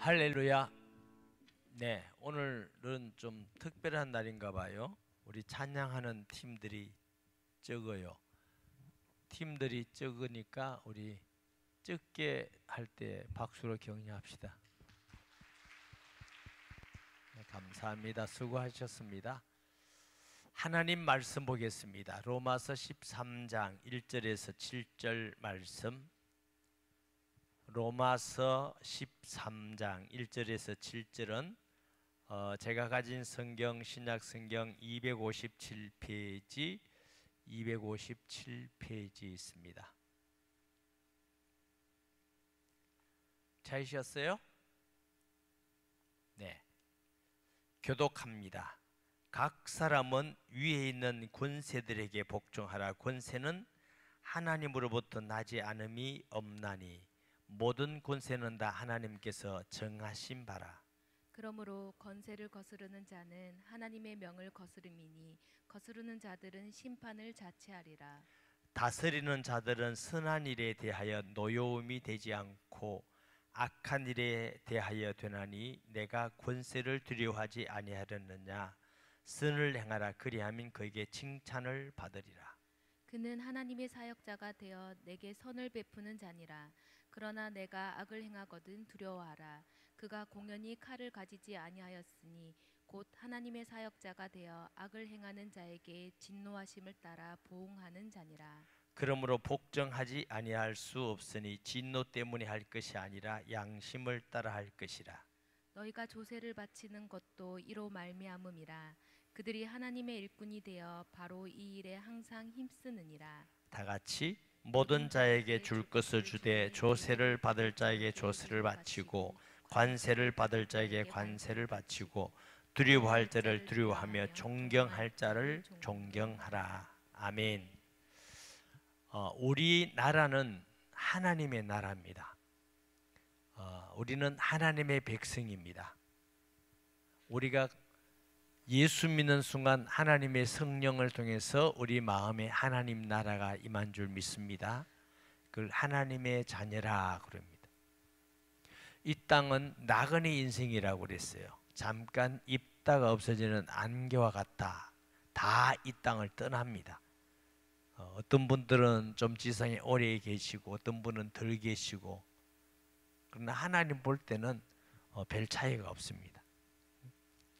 할렐루야. 네, 오늘은 좀 특별한 날인가 봐요. 우리 찬양하는 팀들이 적어요. 팀들이 적으니까 우리 적게 할 때 박수로 격려합시다. 네, 감사합니다. 수고하셨습니다. 하나님 말씀 보겠습니다. 로마서 13장 1절에서 7절 말씀. 로마서 13장 1절에서 7절은 제가 가진 성경 신약성경 257페이지 257페이지 있습니다. 찾으셨어요? 네. 교독합니다. 각 사람은 위에 있는 권세들에게 복종하라. 권세는 하나님으로부터 나지 않음이 없나니 모든 권세는 다 하나님께서 정하신 바라. 그러므로 권세를 거스르는 자는 하나님의 명을 거스름이니 거스르는 자들은 심판을 자체하리라. 다스리는 자들은 선한 일에 대하여 노여움이 되지 않고 악한 일에 대하여 되나니 내가 권세를 두려워하지 아니하렸느냐. 선을 행하라. 그리하면 그에게 칭찬을 받으리라. 그는 하나님의 사역자가 되어 내게 선을 베푸는 자니라. 그러나 내가 악을 행하거든 두려워하라. 그가 공연히 칼을 가지지 아니하였으니 곧 하나님의 사역자가 되어 악을 행하는 자에게 진노하심을 따라 보응하는 자니라. 그러므로 복종하지 아니할 수 없으니 진노 때문에 할 것이 아니라 양심을 따라 할 것이라. 너희가 조세를 바치는 것도 이로 말미암음이라. 그들이 하나님의 일꾼이 되어 바로 이 일에 항상 힘쓰느니라. 다 같이 모든 자에게 줄 것을 주되 조세를 받을 자에게 조세를 바치고 관세를 받을 자에게 관세를 바치고 두려워할 자를 두려워하며 존경할 자를 존경하라. 아멘. 우리 나라는 하나님의 나라입니다. 우리는 하나님의 백성입니다. 우리가 예수 믿는 순간 하나님의 성령을 통해서 우리 마음에 하나님 나라가 임한 줄 믿습니다. 그걸 하나님의 자녀라 그럽니다. 이 땅은 나그네 인생이라고 그랬어요. 잠깐 입다가 없어지는 안개와 같다. 다 이 땅을 떠납니다. 어떤 분들은 좀 지상에 오래 계시고 어떤 분은 덜 계시고, 그러나 하나님 볼 때는 별 차이가 없습니다.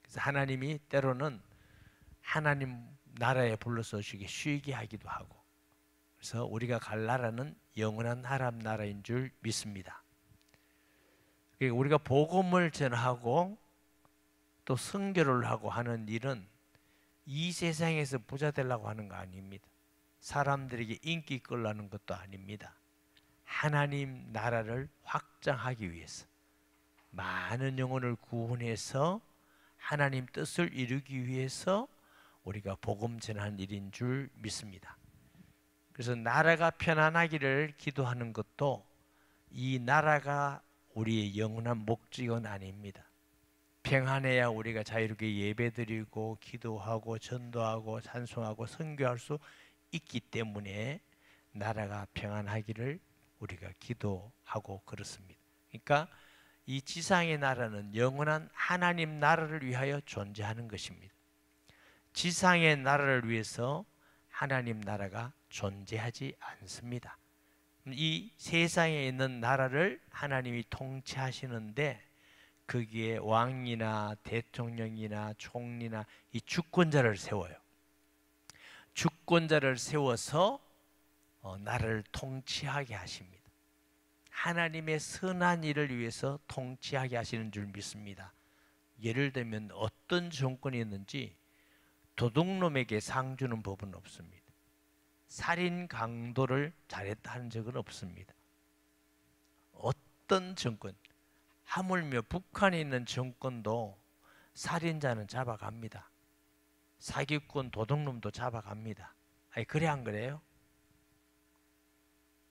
그래서 하나님이 때로는 하나님 나라에 불러서 쉬게 하기도 하고, 그래서 우리가 갈 나라는 영원한 하나님 나라인 줄 믿습니다. 우리가 복음을 전하고 또 선교를 하고 하는 일은 이 세상에서 부자 되려고 하는 거 아닙니다. 사람들에게 인기 끌려는 것도 아닙니다. 하나님 나라를 확장하기 위해서, 많은 영혼을 구원해서 하나님 뜻을 이루기 위해서 우리가 복음 전하는 일인 줄 믿습니다. 그래서 나라가 편안하기를 기도하는 것도 이 나라가 우리의 영원한 목적은 아닙니다. 평안해야 우리가 자유롭게 예배드리고 기도하고 전도하고 찬송하고 선교할 수 있기 때문에 나라가 평안하기를 우리가 기도하고 그렇습니다. 그러니까 이 지상의 나라는 영원한 하나님 나라를 위하여 존재하는 것입니다. 지상의 나라를 위해서 하나님 나라가 존재하지 않습니다. 이 세상에 있는 나라를 하나님이 통치하시는데 거기에 왕이나 대통령이나 총리나 이 주권자를 세워요. 주권자를 세워서 나라를 통치하게 하십니다. 하나님의 선한 일을 위해서 통치하게 하시는 줄 믿습니다. 예를 들면 어떤 정권이 있는지 도둑놈에게 상 주는 법은 없습니다. 살인 강도를 잘했다 하는 적은 없습니다. 어떤 정권, 하물며 북한에 있는 정권도 살인자는 잡아갑니다. 사기꾼 도둑놈도 잡아갑니다. 아니, 그래 안 그래요?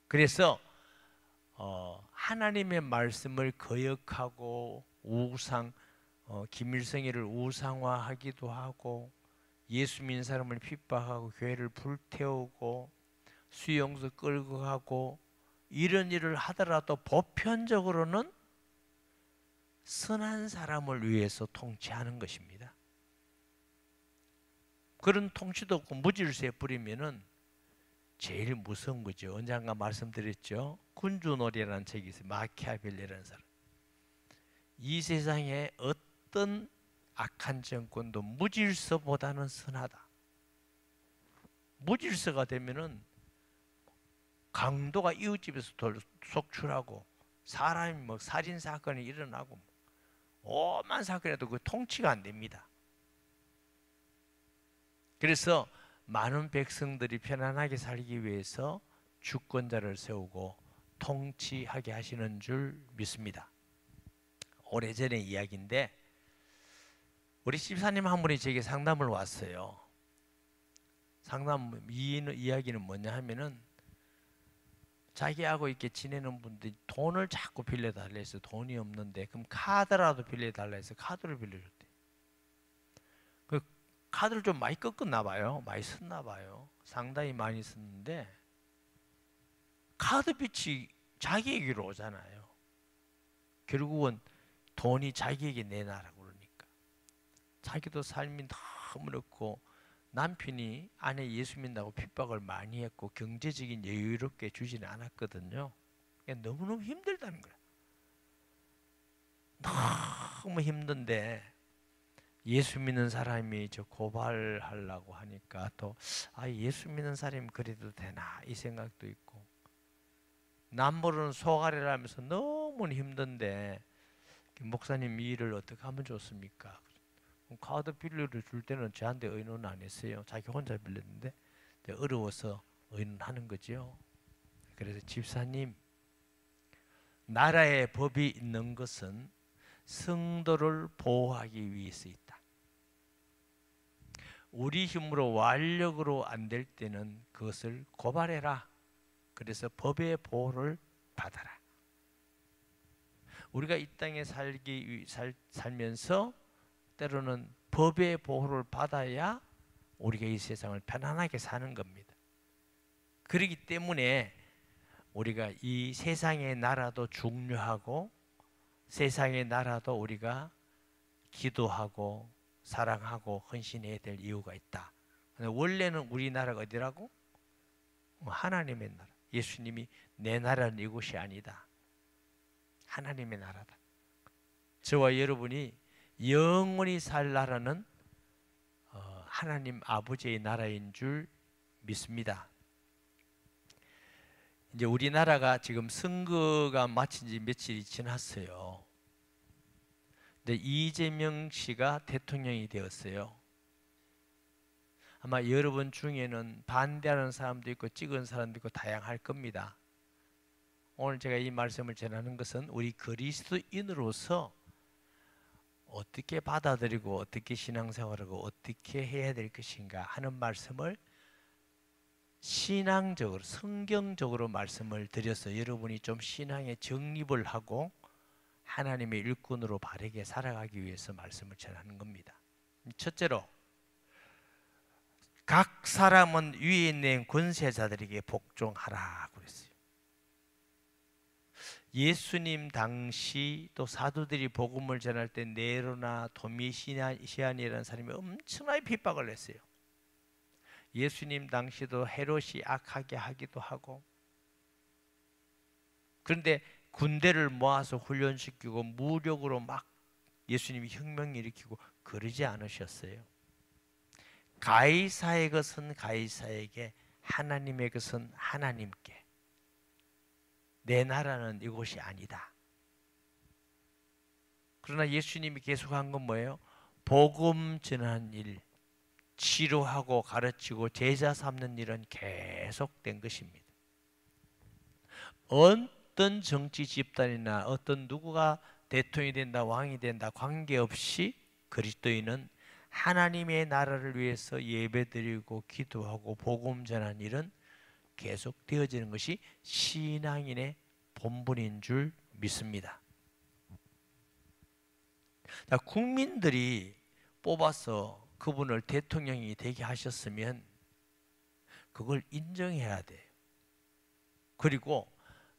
그래서 하나님의 말씀을 거역하고 우상, 김일성이를 우상화하기도 하고 예수 믿는 사람을 핍박하고 교회를 불태우고 수용소 끌고 가고 이런 일을 하더라도 보편적으로는 선한 사람을 위해서 통치하는 것입니다. 그런 통치도 없고 무질서에 뿌리면은 제일 무서운 거죠. 언젠가 말씀드렸죠. 군주놀이라는 책이 있어요. 마키아벨리라는 사람. 이 세상에 어떤 악한 정권도 무질서보다는 선하다. 무질서가 되면은 강도가 이웃집에서 속출하고 사람이 뭐 살인 사건이 일어나고 오만 사건에도 그 통치가 안 됩니다. 그래서 많은 백성들이 편안하게 살기 위해서 주권자를 세우고 통치하게 하시는 줄 믿습니다. 오래전의 이야기인데 우리 집사님 한 분이 제게 상담을 왔어요. 상담 이야기는 뭐냐 하면은 자기하고 이렇게 지내는 분들이 돈을 자꾸 빌려달라 해서 돈이 없는데 그럼 카드라도 빌려달라 해서 카드를 빌려줬대. 그 카드를 좀 많이 꺾었나 봐요. 많이 썼나 봐요. 상당히 많이 썼는데 카드빚이 자기에게로 오잖아요. 결국은 돈이 자기에게 내놔라고 그러니까. 자기도 삶이 너무 어렵고 남편이 아내 예수 믿는다고 핍박을 많이 했고 경제적인 여유롭게 주지는 않았거든요. 너무너무 힘들다는 거야. 너무 힘든데 예수 믿는 사람이 저 고발하려고 하니까 또 예수 믿는 사람이 그래도 되나 이 생각도 있고 남모르는 소가리라면서 너무 힘든데 목사님 이 일을 어떻게 하면 좋습니까? 카드 빌려를 줄 때는 저한테 의논 안 했어요. 자기 혼자 빌렸는데 어려워서 의논하는 거죠. 그래서 집사님, 나라의 법이 있는 것은 성도를 보호하기 위해서 있다. 우리 힘으로 완력으로 안 될 때는 그것을 고발해라. 그래서 법의 보호를 받아라. 우리가 이 땅에 살면서 때로는 법의 보호를 받아야 우리가 이 세상을 편안하게 사는 겁니다. 그렇기 때문에 우리가 이 세상의 나라도 중요하고 세상의 나라도 우리가 기도하고 사랑하고 헌신해야 될 이유가 있다. 원래는 우리나라가 어디라고? 하나님의 나라. 예수님이 내 나라는 이곳이 아니다. 하나님의 나라다. 저와 여러분이 영원히 살 나라는 하나님 아버지의 나라인 줄 믿습니다. 이제 우리나라가 지금 선거가 마친 지 며칠이 지났어요. 근데 이재명 씨가 대통령이 되었어요. 아마 여러분 중에는 반대하는 사람도 있고 찍은 사람도 있고 다양할 겁니다. 오늘 제가 이 말씀을 전하는 것은 우리 그리스도인으로서 어떻게 받아들이고 어떻게 신앙생활하고 어떻게 해야 될 것인가 하는 말씀을 신앙적으로 성경적으로 말씀을 드려서 여러분이 좀 신앙에 정립을 하고 하나님의 일꾼으로 바르게 살아가기 위해서 말씀을 전하는 겁니다. 첫째로 각 사람은 위에 있는 권세자들에게 복종하라 그랬어요. 예수님 당시 또 사도들이 복음을 전할 때 네로나 도미시안이라는 사람이 엄청나게 핍박을 했어요. 예수님 당시도 헤롯이 악하게 하기도 하고 그런데 군대를 모아서 훈련시키고 무력으로 막 예수님이 혁명 일으키고 그러지 않으셨어요. 가이사의 것은 가이사에게 하나님의 것은 하나님께 내 나라는 이곳이 아니다. 그러나 예수님이 계속한 건 뭐예요? 복음 전하는 일, 치료하고 가르치고 제자 삼는 일은 계속된 것입니다. 어떤 정치 집단이나 어떤 누구가 대통령이 된다, 왕이 된다 관계없이 그리스도인은 하나님의 나라를 위해서 예배드리고 기도하고 복음 전하는 일은 계속 되어지는 것이 신앙인의 본분인 줄 믿습니다. 자, 국민들이 뽑아서 그분을 대통령이 되게 하셨으면 그걸 인정해야 돼요. 그리고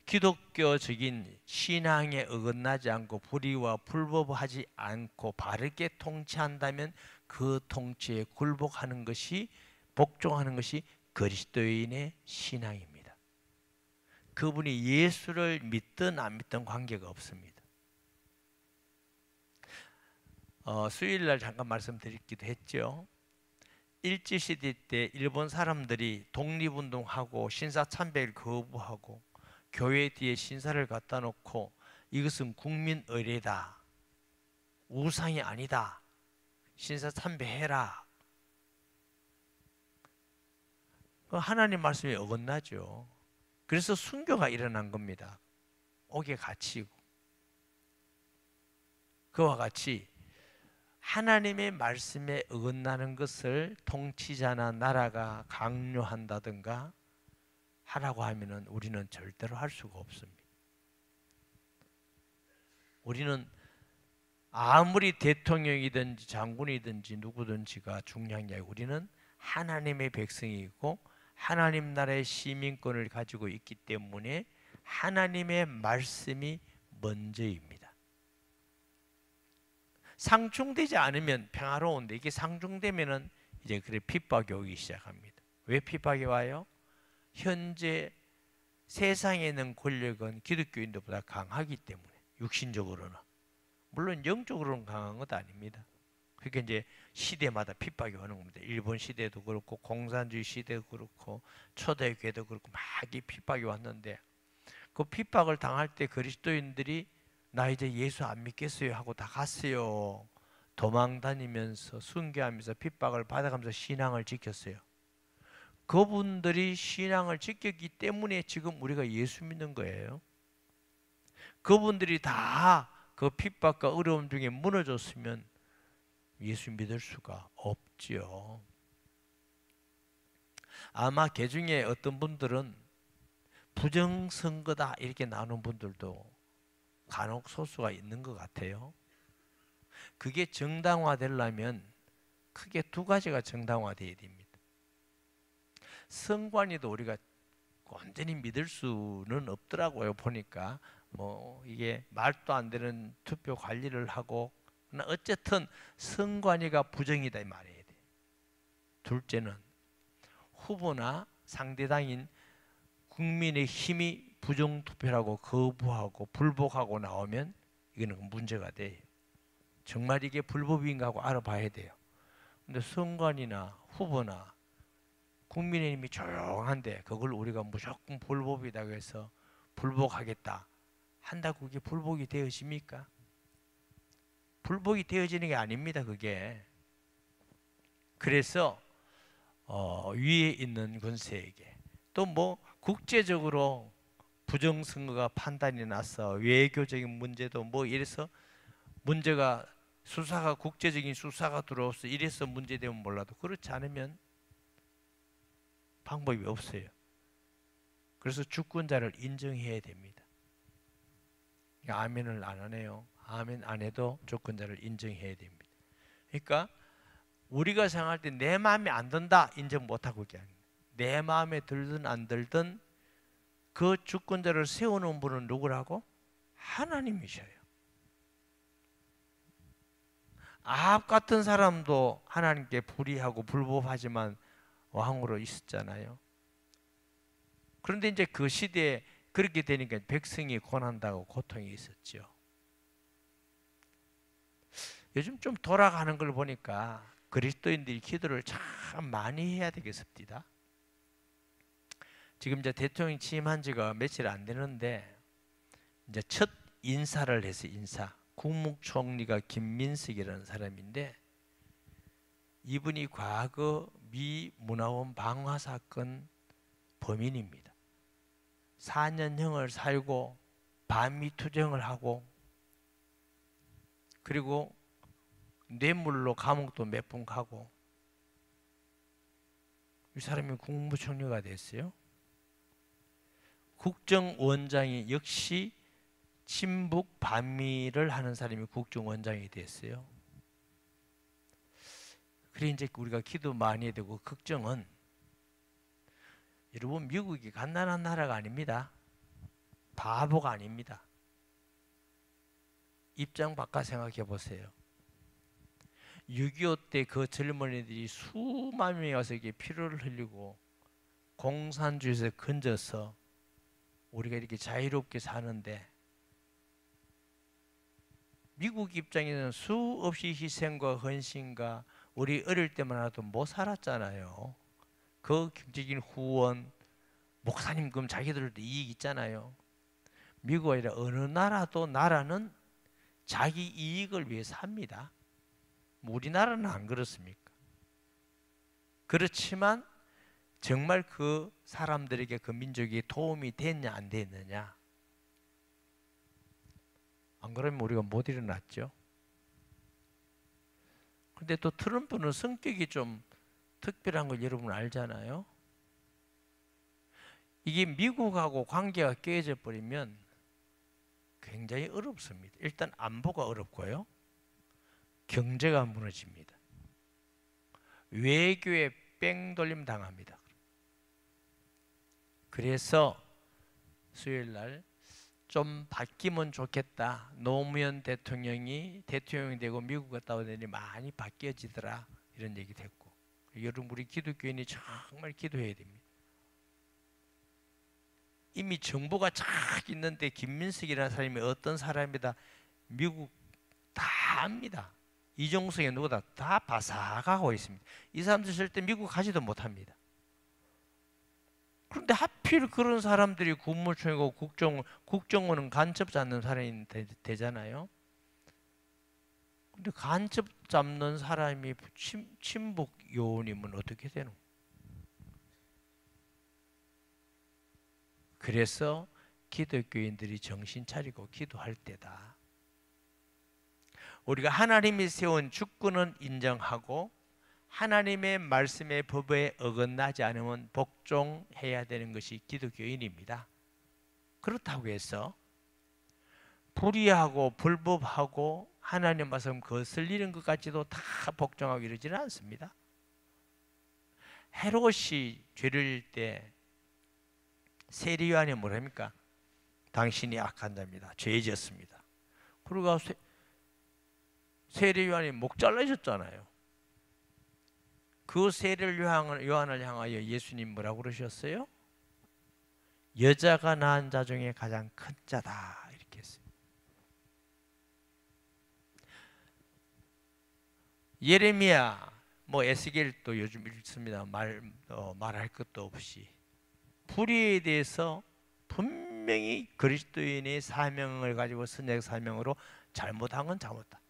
기독교적인 신앙에 어긋나지 않고 불의와 불법하지 않고 바르게 통치한다면 그 통치에 굴복하는 것이, 복종하는 것이 그리스도인의 신앙입니다. 그분이 예수를 믿든 안 믿든 관계가 없습니다. 수요일날 잠깐 말씀드리기도 했죠. 일제시대 때 일본 사람들이 독립운동하고 신사참배를 거부하고 교회 뒤에 신사를 갖다 놓고 이것은 국민 의례다, 우상이 아니다, 신사참배해라. 하나님 말씀이 어긋나죠. 그래서 순교가 일어난 겁니다. 옥에 갇히고. 그와 같이 하나님의 말씀에 어긋나는 것을 통치자나 나라가 강요한다든가 하라고 하면은 우리는 절대로 할 수가 없습니다. 우리는 아무리 대통령이든지 장군이든지 누구든지가 중요한 게 아니고 우리는 하나님의 백성이고 하나님 나라의 시민권을 가지고 있기 때문에 하나님의 말씀이 먼저입니다. 상충되지 않으면 평화로운데 이게 상충되면은 이제 그래 핍박이 오기 시작합니다. 왜 핍박이 와요? 현재 세상에 있는 권력은 기독교인들보다 강하기 때문에, 육신적으로는. 물론 영적으로는 강한 것도 아닙니다. 그러니까 이제 시대마다 핍박이 오는 겁니다. 일본 시대도 그렇고 공산주의 시대도 그렇고 초대교회도 그렇고 막 이 핍박이 왔는데 그 핍박을 당할 때 그리스도인들이 나 이제 예수 안 믿겠어요 하고 다 갔어요. 도망 다니면서 순교하면서 핍박을 받아가면서 신앙을 지켰어요. 그분들이 신앙을 지켰기 때문에 지금 우리가 예수 믿는 거예요. 그분들이 다 그 핍박과 어려움 중에 무너졌으면 예수 믿을 수가 없지요. 아마 그 중에 어떤 분들은 부정선거다 이렇게 나오는 분들도 간혹 소수가 있는 것 같아요. 그게 정당화되려면 크게 두 가지가 정당화되어야 됩니다. 선관위도 우리가 완전히 믿을 수는 없더라고요. 보니까 뭐 이게 말도 안 되는 투표 관리를 하고, 어쨌든 선관위가 부정이다 이 말이에요. 둘째는 후보나 상대당인 국민의힘이 부정투표라고 거부하고 불복하고 나오면 이거는 문제가 돼요. 정말 이게 불법인가 하고 알아봐야 돼요. 근데 선관위나 후보나 국민의힘이 조용한데 그걸 우리가 무조건 불법이라고 해서 불복하겠다 한다고 그게 불복이 되어집니까? 불복이 되어지는 게 아닙니다. 그게. 그래서 위에 있는 군세에게 또 뭐 국제적으로 부정선거가 판단이 나서 외교적인 문제도 뭐 이래서 문제가 수사가 국제적인 수사가 들어와서 이래서 문제되면 몰라도 그렇지 않으면 방법이 없어요. 그래서 주권자를 인정해야 됩니다. 아멘을 안 하네요. 아멘 안 해도 주권자를 인정해야 됩니다. 그러니까 우리가 생각할 때 내 마음에 안 든다 인정 못하고 그게 아닙니다. 내 마음에 들든 안 들든 그 주권자를 세우는 분은 누구라고? 하나님이셔요. 아합 같은 사람도 하나님께 불의하고 불법하지만 왕으로 있었잖아요. 그런데 이제 그 시대에 그렇게 되니까 백성이 고난당하고 고통이 있었죠. 요즘 좀 돌아가는 걸 보니까 그리스도인들이 기도를 참 많이 해야 되겠습니다. 지금 이제 대통령 취임한 지가 며칠 안 되는데 이제 첫 인사를 해서 국무총리가 김민석이라는 사람인데 이분이 과거 미 문화원 방화 사건 범인입니다. 4년형을 살고 반미 투정을 하고 그리고 뇌물로 감옥도 몇 번 가고 이 사람이 국무총리가 됐어요. 국정원장이 역시 친북 반미를 하는 사람이 국정원장이 됐어요. 그래 이제 우리가 기도 많이 해야 되고 걱정은 여러분 미국이 간단한 나라가 아닙니다. 바보가 아닙니다. 입장 바꿔 생각해 보세요. 6.25 때 그 젊은이들이 수만 명이 와서 이렇게 피를 흘리고 공산주의에서 건져서 우리가 이렇게 자유롭게 사는데, 미국 입장에서는 수없이 희생과 헌신과 우리 어릴 때만 해도 못 살았잖아요. 그 경제적인 후원, 목사님 그럼 자기들도 이익 있잖아요. 미국 아니라 어느 나라도 나라는 자기 이익을 위해서 합니다. 우리나라는 안 그렇습니까? 그렇지만 정말 그 사람들에게, 그 민족에 도움이 됐냐 안 됐느냐? 안 그러면 우리가 못 일어났죠. 근데 또 트럼프는 성격이 좀 특별한 걸 여러분 알잖아요. 이게 미국하고 관계가 깨져 버리면 굉장히 어렵습니다. 일단 안보가 어렵고요. 경제가 무너집니다. 외교에 뺑돌림 당합니다. 그래서 수요일 날 좀 바뀌면 좋겠다. 노무현 대통령이 대통령이 되고 미국 갔다 오더니 많이 바뀌어지더라. 이런 얘기도 했고. 여러분 우리 기독교인이 정말 기도해야 됩니다. 이미 정보가 쫙 있는데 김민석이라는 사람이 어떤 사람이다 미국 다 압니다. 이종석이 누구다 다 바삭하고 있습니다. 이 사람들 절대 미국 가지도 못합니다. 그런데 하필 그런 사람들이 국무총리고 국정원은 간첩 잡는 사람이 되잖아요. 근데 간첩 잡는 사람이 친북 요원이면 어떻게 되노? 그래서 기독교인들이 정신 차리고 기도할 때다. 우리가 하나님이 세운 주권은 인정하고 하나님의 말씀의 법에 어긋나지 않으면 복종해야 되는 것이 기독교인입니다. 그렇다고 해서 불의하고 불법하고 하나님 말씀 거슬리는 것 같지도 다 복종하고 이러지는 않습니다. 헤롯이 죄를 때 세리요한이 뭐랍니까? 당신이 악한 자입니다. 죄 지었습니다. 그러고 세리요한이 목 잘라졌잖아요. 그 세리요한을 향하여 예수님 뭐라고 그러셨어요? 여자가 낳은 자 중에 가장 큰 자다 이렇게 했어요. 예레미야, 에스겔도 요즘 읽습니다. 말할 것도 없이 불의에 대해서 분명히 그리스도인의 사명을 가지고 선약 사명으로 잘못한 건 잘못다.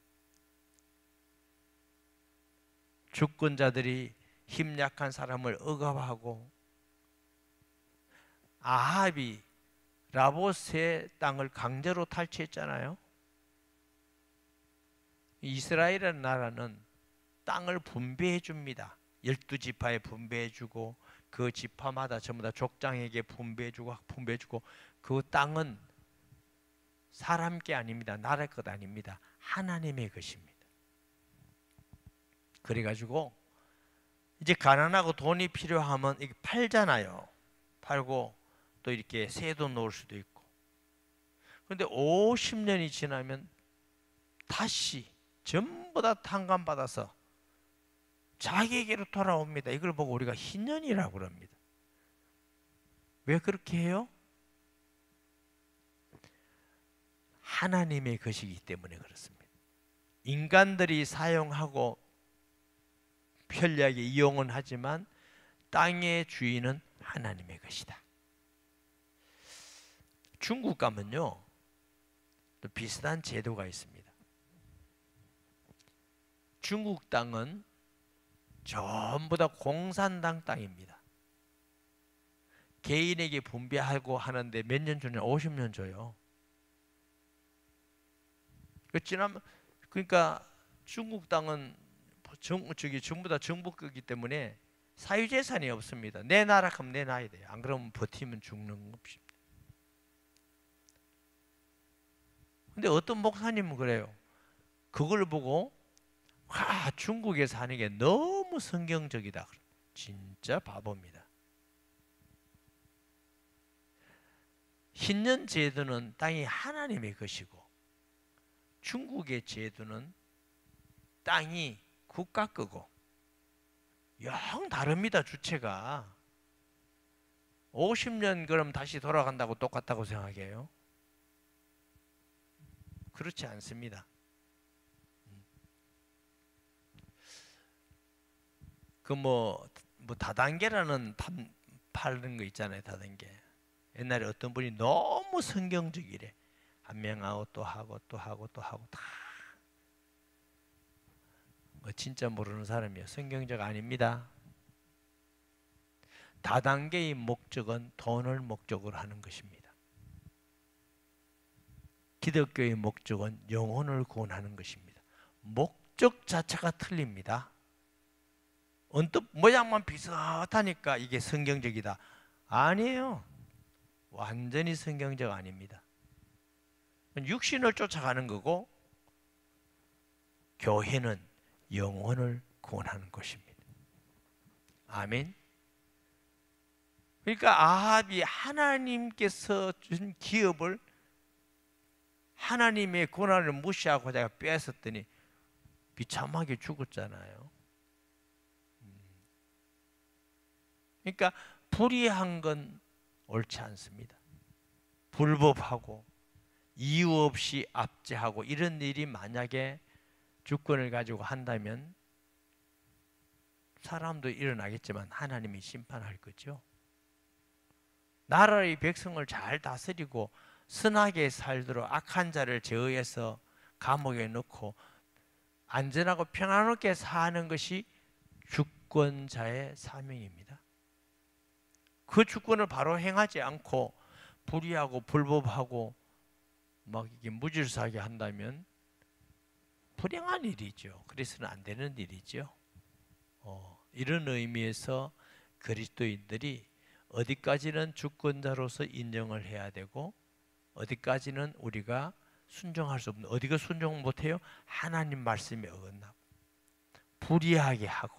주권자들이 힘 약한 사람을 억압하고 아합이 라봇의 땅을 강제로 탈취했잖아요. 이스라엘이라는 나라는 땅을 분배해 줍니다. 12지파에 분배해 주고 그 지파마다 전부 다 족장에게 분배해 주고 그 땅은 사람 게 아닙니다. 나라 것 아닙니다. 하나님의 것입니다. 그래가지고 이제 가난하고 돈이 필요하면 이게 팔잖아요. 팔고 또 이렇게 새도 놓을 수도 있고. 그런데 50년이 지나면 다시 전부 다 탕감받아서 자기에게로 돌아옵니다. 이걸 보고 우리가 희년이라고 그럽니다. 왜 그렇게 해요? 하나님의 것이기 때문에 그렇습니다. 인간들이 사용하고 편리하게 이용은 하지만 땅의 주인은 하나님의 것이다. 중국 가면요 또 비슷한 제도가 있습니다. 중국 땅은 전부 다 공산당 땅입니다. 개인에게 분배하고 하는데 몇 년 주냐? 50년 줘요. 그러니까 중국 땅은 전부 다 정부이기 때문에 사유재산이 없습니다. 내 나라 하면 내놔야 돼요. 안 그러면 버티면 죽는 것입니다. 근데 어떤 목사님은 그래요. 그걸 보고 중국에 사는 게 너무 성경적이다. 진짜 바보입니다. 힌는 제도는 땅이 하나님의 것이고 중국의 제도는 땅이 국가 거고 영 다릅니다. 주체가 50년 그럼 다시 돌아간다고 똑같다고 생각해요? 그렇지 않습니다. 뭐 다단계라는 파는 거 있잖아요. 다단계. 옛날에 어떤 분이 너무 성경적이래. 한 명하고 또 하고 또 하고 또 하고 다. 진짜 모르는 사람이에요. 성경적 아닙니다. 다단계의 목적은 돈을 목적으로 하는 것입니다. 기독교의 목적은 영혼을 구원하는 것입니다. 목적 자체가 틀립니다. 언뜻 모양만 비슷하니까 이게 성경적이다. 아니에요. 완전히 성경적 아닙니다. 육신을 쫓아가는 거고 교회는 영혼을 구원하는 것입니다. 아멘. 그러니까 아합이 하나님께서 준 기업을 하나님의 고난을 무시하고 자기가 뺏었더니 비참하게 죽었잖아요. 그러니까 불의한 건 옳지 않습니다. 불법하고 이유 없이 압제하고 이런 일이 만약에 주권을 가지고 한다면 사람도 일어나겠지만 하나님이 심판할 거죠. 나라의 백성을 잘 다스리고 선하게 살도록 악한 자를 제어해서 감옥에 넣고 안전하고 평안하게 사는 것이 주권자의 사명입니다. 그 주권을 바로 행하지 않고 불의하고 불법하고 막 이게 무질서하게 한다면 불행한 일이죠. 그래서는 안 되는 일이죠. 이런 의미에서 그리스도인들이 어디까지는 주권자로서 인정을 해야 되고 어디까지는 우리가 순종할 수 없는, 어디가 순종 못해요? 하나님 말씀에 어긋나고 불의하게 하고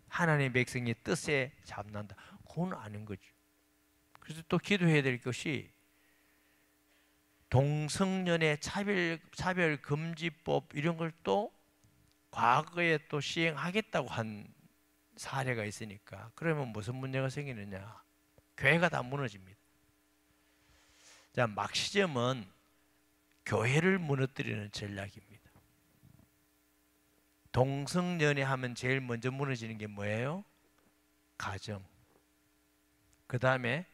하나님의 백성의 뜻에 잡는다. 그건 아닌 거죠. 그래서 또 기도해야 될 것이 동성연애 차별 금지법 이런 걸 또 과거에 또 시행하겠다고 한 사례가 있으니까 그러면 무슨 문제가 생기느냐? 교회가 다 무너집니다. 자, 막시즘은 교회를 무너뜨리는 전략입니다. 동성연애하면 제일 먼저 무너지는 게 뭐예요? 가정. 그 다음에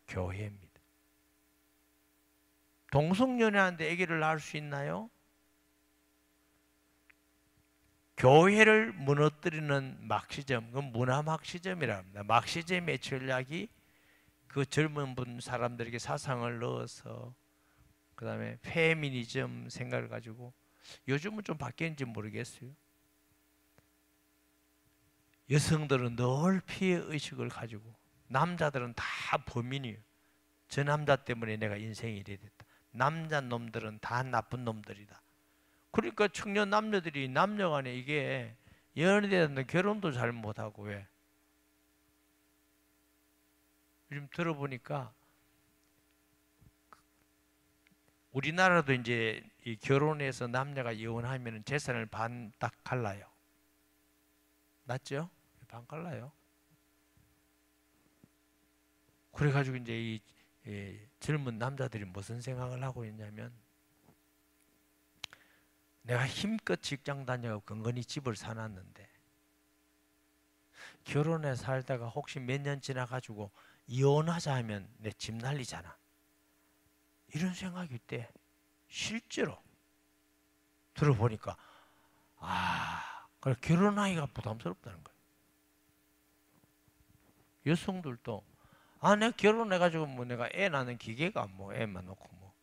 교회입니다. 동성연애하는데 아기를 낳을 수 있나요? 교회를 무너뜨리는 막시즘, 그건 문화막시즘이라 합니다. 막시즘의 전략이 그 젊은 분 사람들에게 사상을 넣어서 그 다음에 페미니즘 생각을 가지고 요즘은 좀 바뀌었는지 모르겠어요. 여성들은 늘 피해의식을 가지고 남자들은 다 범인이에요. 저 남자 때문에 내가 인생이 이래 됐다. 남자 놈들은 다 나쁜 놈들이다. 그러니까 청년 남녀들이 남녀간에 이게 연애되는데 결혼도 잘 못하고 왜? 요즘 들어보니까 우리나라도 이제 이 결혼해서 남녀가 이혼하면 재산을 반 딱 갈라요. 맞죠? 반 갈라요. 그래가지고 이제 이 젊은 남자들이 무슨 생각을 하고 있냐면 내가 힘껏 직장 다녀고 건건히 집을 사놨는데 결혼해 살다가 혹시 몇 년 지나가지고 이혼하자 하면 내 집 날리잖아. 이런 생각일 때 실제로 들어보니까 그래 결혼하기가 부담스럽다는 거예요. 여성들도 내가 결혼해가지고 뭐 내가 애 낳는 기계가 뭐 애만 놓고 뭐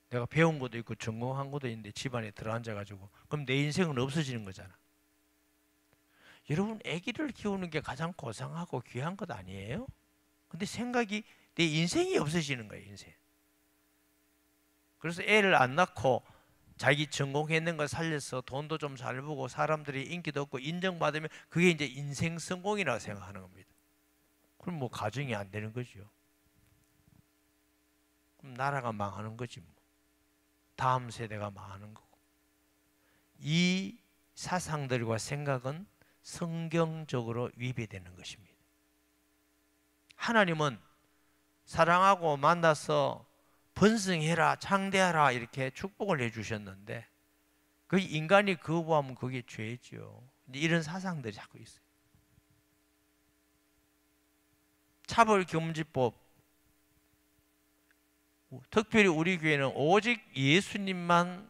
내가 배운 것도 있고 전공한 것도 있는데 집안에 들어앉아가지고 그럼 내 인생은 없어지는 거잖아. 여러분 아기를 키우는 게 가장 고상하고 귀한 것 아니에요? 근데 생각이 내 인생이 없어지는 거예요. 인생. 그래서 애를 안 낳고 자기 전공했는 걸 살려서 돈도 좀 잘 벌고 사람들이 인기도 얻고 인정받으면 그게 이제 인생 성공이라고 생각하는 겁니다. 그럼 뭐 가정이 안 되는 거죠. 그럼 나라가 망하는 거지 뭐. 다음 세대가 망하는 거고. 이 사상들과 생각은 성경적으로 위배되는 것입니다. 하나님은 사랑하고 만나서 번성해라, 창대하라 이렇게 축복을 해주셨는데 그 인간이 거부하면 그게 죄죠. 이런 사상들이 자꾸 있어요. 차별금지법, 특별히 우리 교회는 오직 예수님만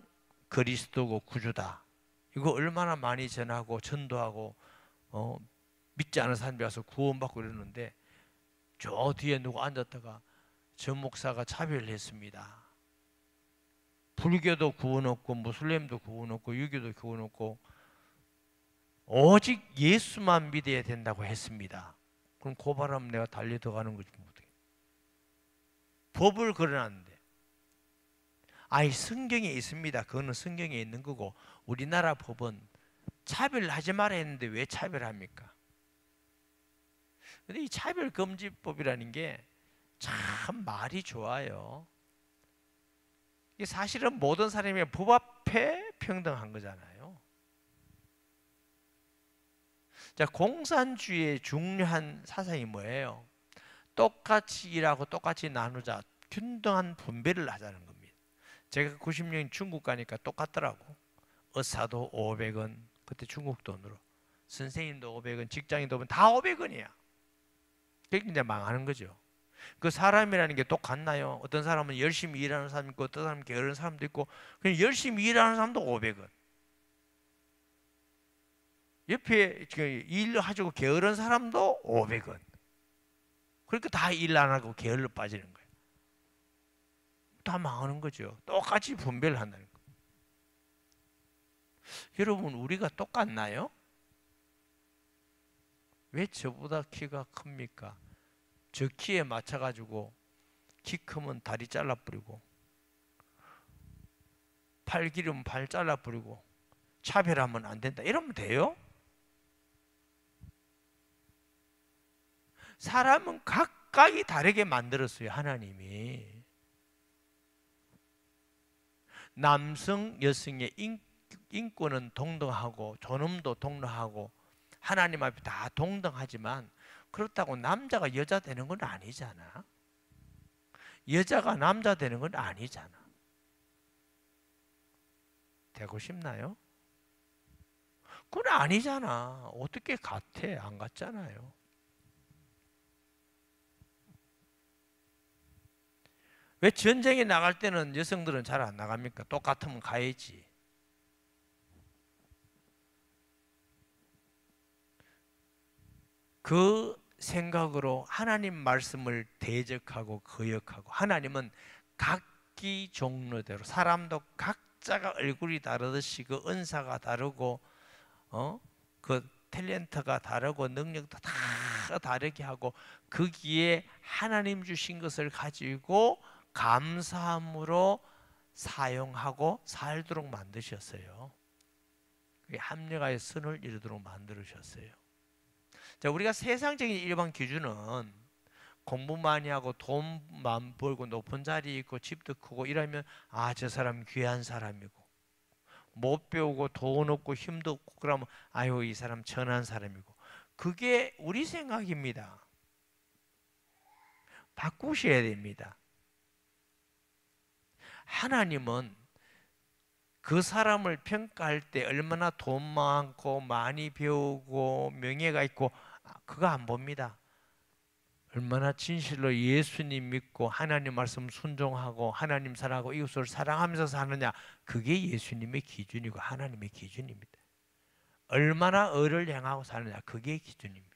그리스도고 구주다. 이거 얼마나 많이 전하고 전도하고 믿지 않은 사람들이 와서 구원받고 이러는데 저 뒤에 누구 앉았다가 전 목사가 차별을 했습니다. 불교도 구원 없고 무슬림도 구원 없고 유교도 구원 없고 오직 예수만 믿어야 된다고 했습니다. 그럼 고발하면 내가 달려 들어가는 거지 뭐 어떻게. 법을 걸어놨는데 아이 성경에 있습니다. 그거는 성경에 있는 거고 우리나라 법은 차별하지 말아 했는데 왜 차별합니까? 근데 이 차별금지법이라는 게 참 말이 좋아요. 이게 사실은 모든 사람이 법 앞에 평등한 거잖아요. 자, 공산주의의 중요한 사상이 뭐예요? 똑같이 일하고 똑같이 나누자, 균등한 분배를 하자는 겁니다. 제가 90년 중국 가니까 똑같더라고. 의사도 500원, 그때 중국 돈으로. 선생님도 500원, 직장인도 보면 다 500원이야. 그게 이제 망하는 거죠. 그 사람이라는 게 똑같나요? 어떤 사람은 열심히 일하는 사람이 있고 어떤 사람은 게으른 사람도 있고 그냥 열심히 일하는 사람도 500원. 옆에 일 하시고 게으른 사람도 500원. 그러니까 다 일 안 하고 게을러 빠지는 거예요. 다 망하는 거죠. 똑같이 분배를 한다는 거예요. 여러분 우리가 똑같나요? 왜 저보다 키가 큽니까? 저 키에 맞춰가지고 키 크면 다리 잘라버리고 팔 길으면 발 잘라버리고 차별하면 안 된다 이러면 돼요? 사람은 각각이 다르게 만들었어요. 하나님이 남성 여성의 인권은 동등하고 존엄도 동등하고 하나님 앞에 다 동등하지만 그렇다고 남자가 여자 되는 건 아니잖아. 여자가 남자 되는 건 아니잖아. 되고 싶나요? 그건 아니잖아. 어떻게 같아? 안 같잖아요. 왜 전쟁에 나갈 때는 여성들은 잘 안 나갑니까? 똑같으면 가야지. 그 생각으로 하나님 말씀을 대적하고 거역하고 하나님은 각기 종류대로 사람도 각자가 얼굴이 다르듯이 그 은사가 다르고 그 탤런트가 다르고 능력도 다 다르게 하고 거기에 하나님 주신 것을 가지고 감사함으로 사용하고 살도록 만드셨어요. 합력하여 선을 이루도록 만들으셨어요. 자, 우리가 세상적인 일반 기준은 공부 많이 하고 돈만 벌고 높은 자리에 있고 집도 크고 이러면 아, 저 사람 귀한 사람이고 못 배우고 돈 없고 힘도 없고 그러면 아유, 이 사람 천한 사람이고 그게 우리 생각입니다. 바꾸셔야 됩니다. 하나님은 그 사람을 평가할 때 얼마나 돈 많고 많이 배우고 명예가 있고 그거 안 봅니다. 얼마나 진실로 예수님 믿고 하나님 말씀 순종하고 하나님 사랑하고 이웃을 사랑하면서 사느냐 그게 예수님의 기준이고 하나님의 기준입니다. 얼마나 의를 행하고 사느냐 그게 기준입니다.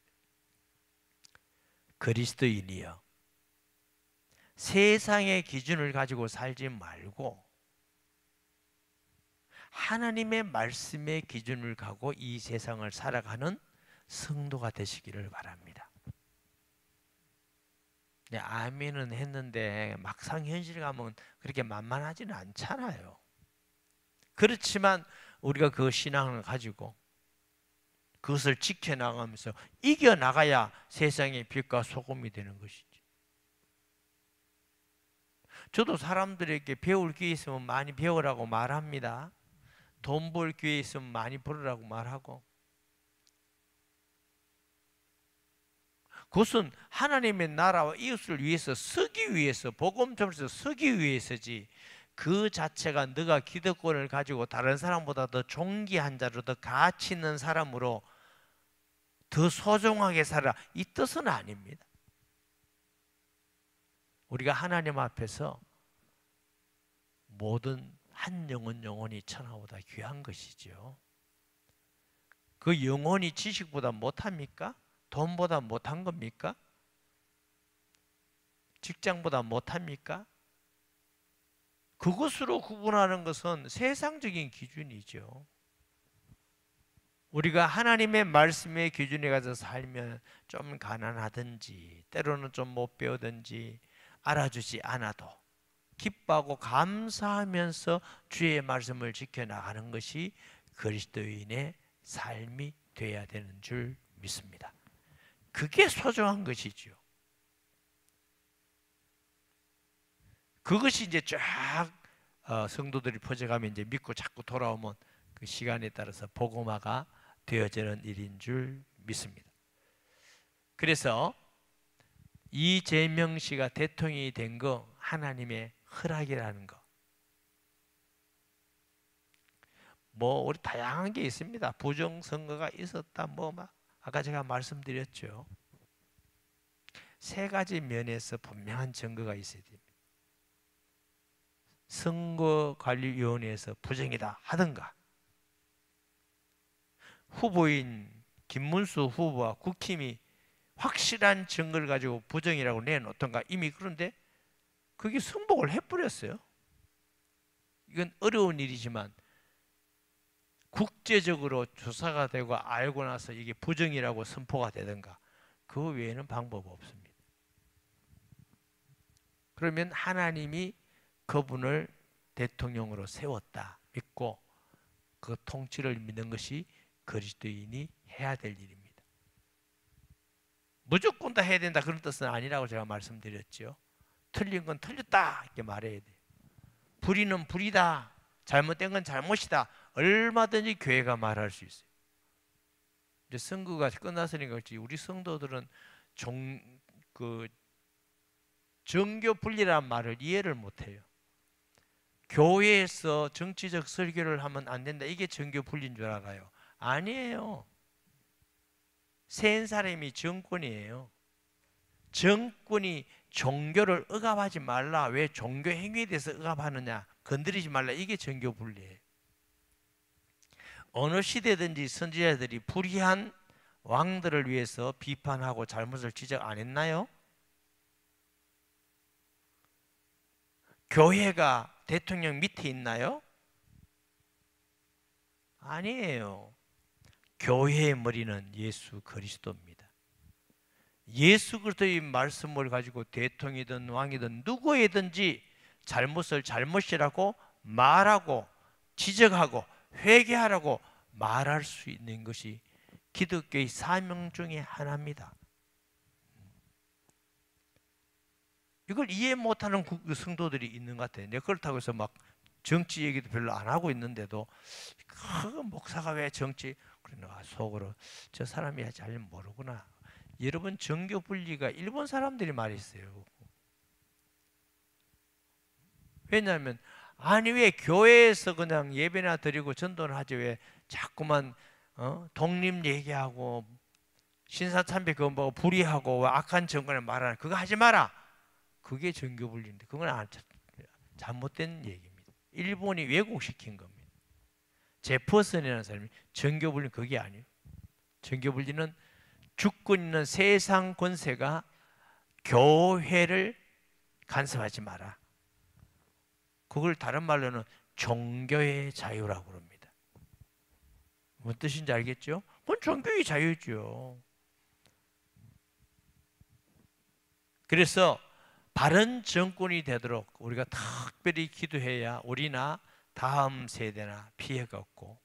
그리스도인이여 세상의 기준을 가지고 살지 말고 하나님의 말씀의 기준을 가고 이 세상을 살아가는 성도가 되시기를 바랍니다. 네, 아멘은 했는데 막상 현실 가면 그렇게 만만하지는 않잖아요. 그렇지만 우리가 그 신앙을 가지고 그것을 지켜나가면서 이겨나가야 세상의 빛과 소금이 되는 것이지. 저도 사람들에게 배울 기회 있으면 많이 배우라고 말합니다. 돈 벌 기회 있으면 많이 벌으라고 말하고. 그것은 하나님의 나라와 이웃을 위해서 쓰기 위해서, 복음 전해서 쓰기 위해서지, 그 자체가 너가 기득권을 가지고 다른 사람보다 더 존귀한 자로, 더 가치 있는 사람으로 더 소중하게 살아, 이 뜻은 아닙니다. 우리가 하나님 앞에서 모든 한 영혼 영혼이 천하보다 귀한 것이죠. 그 영혼이 지식보다 못합니까? 돈보다 못한 겁니까? 직장보다 못합니까? 그것으로 구분하는 것은 세상적인 기준이죠. 우리가 하나님의 말씀의 기준에 가서 살면 좀 가난하든지 때로는 좀 못 배우든지 알아주지 않아도 기뻐하고 감사하면서 주의 말씀을 지켜나가는 것이 그리스도인의 삶이 되어야 되는 줄 믿습니다. 그게 소중한 것이죠. 그것이 이제 쫙 성도들이 퍼져가면 이제 믿고 자꾸 돌아오면 그 시간에 따라서 복음화가 되어지는 일인 줄 믿습니다. 그래서 이재명 씨가 대통령이 된 거 하나님의 허락이라는 거. 뭐 우리 다양한 게 있습니다. 부정선거가 있었다, 뭐 막 아까 제가 말씀드렸죠. 세 가지 면에서 분명한 증거가 있어야 됩니다. 선거관리위원회에서 부정이다 하든가, 후보인 김문수 후보와 국힘이 확실한 증거를 가지고 부정이라고 내놓던가, 이미 그런데 그게 승복을 해버렸어요. 이건 어려운 일이지만 국제적으로 조사가 되고 알고 나서 이게 부정이라고 선포가 되든가, 그 외에는 방법 없습니다. 그러면 하나님이 그분을 대통령으로 세웠다 믿고 그 통치를 믿는 것이 그리스도인이 해야 될 일입니다. 무조건 다 해야 된다 그런 뜻은 아니라고 제가 말씀드렸죠. 틀린 건 틀렸다 이렇게 말해야 돼요. 불의는 불이다, 잘못된 건 잘못이다, 얼마든지 교회가 말할 수 있어요. 이제 선거가 끝났으니까 그렇지, 우리 성도들은 정교 분리라는 말을 이해를 못해요. 교회에서 정치적 설교를 하면 안 된다, 이게 정교 분리인 줄 알아요. 아니에요. 센 사람이 정권이에요. 정권이 종교를 억압하지 말라, 왜 종교 행위에 대해서 억압하느냐, 건드리지 말라, 이게 정교 분리예요. 어느 시대든지 선지자들이 불의한 왕들을 위해서 비판하고 잘못을 지적 안 했나요? 교회가 대통령 밑에 있나요? 아니에요. 교회의 머리는 예수 그리스도입니다. 예수 그리스도의 말씀을 가지고 대통령이든 왕이든 누구이든지 잘못을 잘못이라고 말하고 지적하고 회개하라고 말할 수 있는 것이 기독교의 사명 중에 하나입니다. 이걸 이해 못하는 성도들이 있는 것 같아요. 그렇다고 해서 막 정치 얘기도 별로 안 하고 있는데도 목사가 왜 정치, 그러나 속으로 저 사람이 잘 모르구나. 여러분, 정교 분리가 일본 사람들이 말했어요. 왜냐하면 아니 왜 교회에서 그냥 예배나 드리고 전도를 하지, 왜 자꾸만 독립 얘기하고 신사참배 그거 뭐 불의하고 악한 정권을 말하는 그거 하지 마라. 그게 정교 분리인데 그건 잘못된 얘기입니다. 일본이 왜곡시킨 겁니다. 제퍼슨이라는 사람이 정교 분리 그게 아니에요. 정교 분리는 주권 있는 세상 권세가 교회를 간섭하지 마라. 그걸 다른 말로는 종교의 자유라고 그럽니다. 무슨 뜻인지 알겠죠? 그건 종교의 자유죠. 그래서 바른 정권이 되도록 우리가 특별히 기도해야 우리나 다음 세대나 피해가 없고,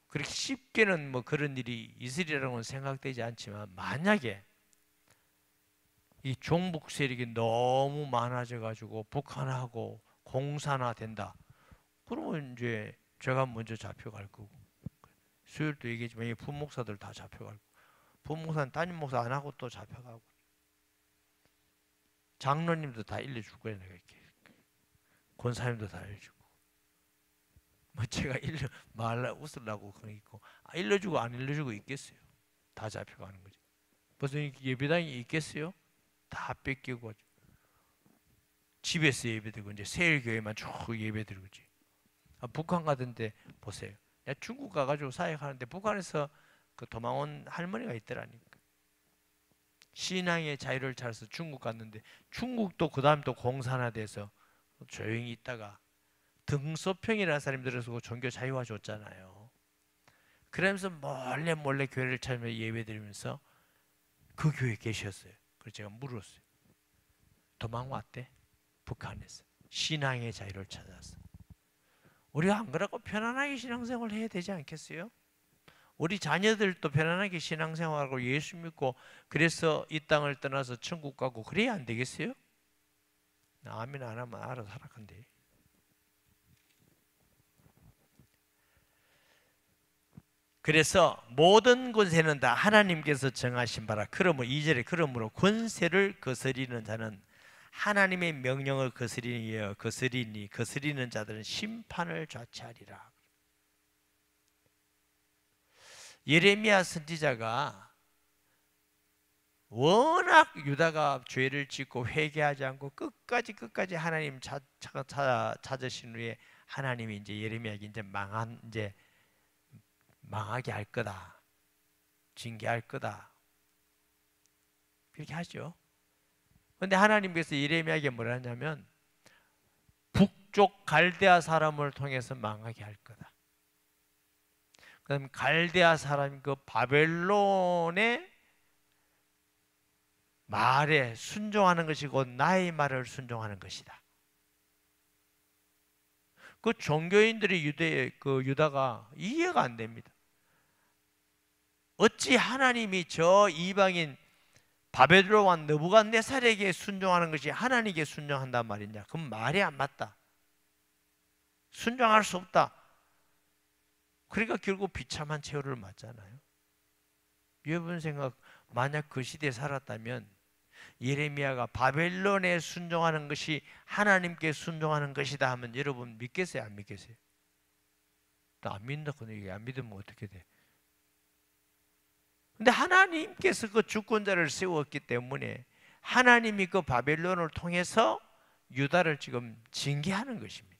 그렇게 쉽게는 뭐 그런 일이 있으리라고는 생각되지 않지만, 만약에 이 종북 세력이 너무 많아져 가지고 북한하고 공산화된다. 그러면 이제 제가 먼저 잡혀갈 거고, 수요일도 얘기했지만 이 부목사들 다 잡혀갈 거고, 부목사는 담임 목사 안 하고 또 잡혀가고, 장로님도 다 일러줄 거예요. 내가 이렇게 권사님도 다 일러주고, 뭐 제가 말라 웃으려고 그런 게 있고, 일러주고 안 일러주고 있겠어요? 다 잡혀가는 거죠. 무슨 예배당이 있겠어요? 다 뺏기고 집에서 예배드리고 이제 세일교회만 쭉 예배드리고. 북한 가던데 보세요. 내가 중국 가가지고 사역하는데 북한에서 그 도망온 할머니가 있더라니까. 신앙의 자유를 찾아서 중국 갔는데, 중국도 그 다음 또 공산화돼서 조용히 있다가 등소평이라는 사람이 들어서 종교 자유화 줬잖아요. 그러면서 몰래 몰래 교회를 찾으며 예배드리면서 그 교회에 계셨어요. 그래서 제가 물었어요. 도망왔대. 북한에서 신앙의 자유를 찾아서. 우리가 안 그러고 편안하게 신앙생활을 해야 되지 않겠어요? 우리 자녀들도 편안하게 신앙생활하고 예수 믿고 그래서 이 땅을 떠나서 천국 가고 그래야 안 되겠어요? 아멘 안 하면 알아서 하라간대. 그래서 모든 권세는 다 하나님께서 정하신 바라. 그러므로 2절에 그러므로 권세를 거스리는 자는 하나님의 명령을 거스리는 자들은 심판을 자취하리라. 예레미야 선지자가 워낙 유다가 죄를 짓고 회개하지 않고 끝까지 하나님 찾으신 후에 하나님이 이제 예레미야에게 이제 망하게 할 거다, 징계할 거다, 그렇게 하죠. 그런데 하나님께서 예레미야에게 뭐라 하냐면 북쪽 갈대아 사람을 통해서 망하게 할 거다. 그다음 갈대아 사람 그 바벨론의 말에 순종하는 것이고 나의 말을 순종하는 것이다. 그 종교인들이 유다가 이해가 안 됩니다. 어찌 하나님이 저 이방인 바벨론 왕 느부갓네살에게 순종하는 것이 하나님께 순종한단 말이냐? 그건 말이 안 맞다. 순종할 수 없다. 그러니까 결국 비참한 최후를 맞잖아요. 여러분 생각, 만약 그 시대에 살았다면 예레미야가 바벨론에 순종하는 것이 하나님께 순종하는 것이다 하면 여러분 믿겠어요? 안 믿겠어요? 또 안 믿는다고 얘기 안 믿으면 어떻게 돼? 근데 하나님께서 그 주권자를 세웠기 때문에 하나님이 그 바벨론을 통해서 유다를 지금 징계하는 것입니다.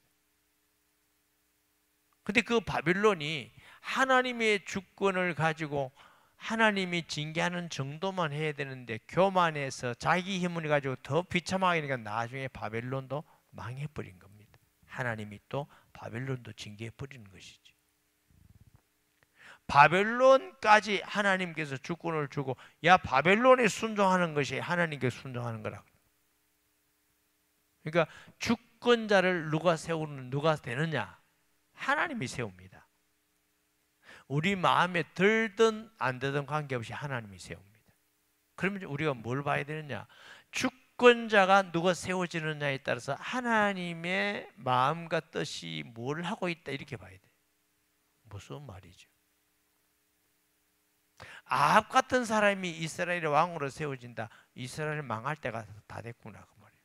근데 그 바벨론이 하나님의 주권을 가지고 하나님이 징계하는 정도만 해야 되는데 교만해서 자기 힘을 가지고 더 비참하게 하니까 나중에 바벨론도 망해버린 겁니다. 하나님이 또 바벨론도 징계해버리는 것이죠. 바벨론까지 하나님께서 주권을 주고 야 바벨론에 순종하는 것이 하나님께 순종하는 거라고. 그러니까 주권자를 누가 되느냐? 하나님이 세웁니다. 우리 마음에 들든 안 들든 관계없이 하나님이 세웁니다. 그러면 우리가 뭘 봐야 되느냐? 주권자가 누가 세워지느냐에 따라서 하나님의 마음과 뜻이 뭘 하고 있다 이렇게 봐야 돼요. 무슨 말이죠? 아합 같은 사람이 이스라엘의 왕으로 세워진다. 이스라엘 망할 때가 다 됐구나 그 말이에요.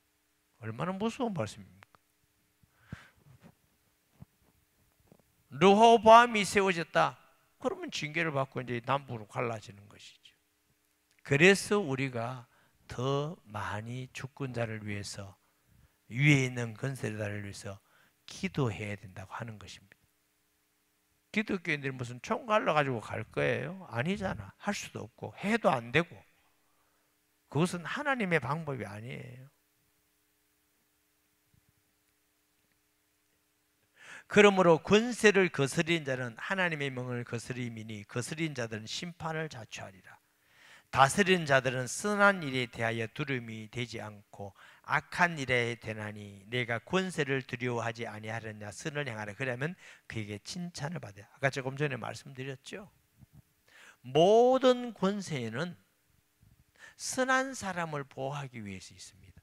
얼마나 무서운 말씀입니까? 르호보암이 세워졌다. 그러면 징계를 받고 이제 남부로 갈라지는 것이죠. 그래서 우리가 더 많이 주권자를 위해서 위에 있는 권세자를 위해서 기도해야 된다고 하는 것입니다. 기독교인들이 무슨 총 갈라가지고 갈 거예요? 아니잖아. 할 수도 없고 해도 안 되고 그것은 하나님의 방법이 아니에요. 그러므로 권세를 거스린 자는 하나님의 명을 거스림이니 거스린 자들은 심판을 자초하리라. 다스린 자들은 선한 일에 대하여 두려움이 되지 않고 악한 일에 대하니 내가 권세를 두려워하지 아니하렸냐 선을 행하라. 그러면 그에게 칭찬을 받아요. 아까 조금 전에 말씀드렸죠. 모든 권세에는 선한 사람을 보호하기 위해서 있습니다.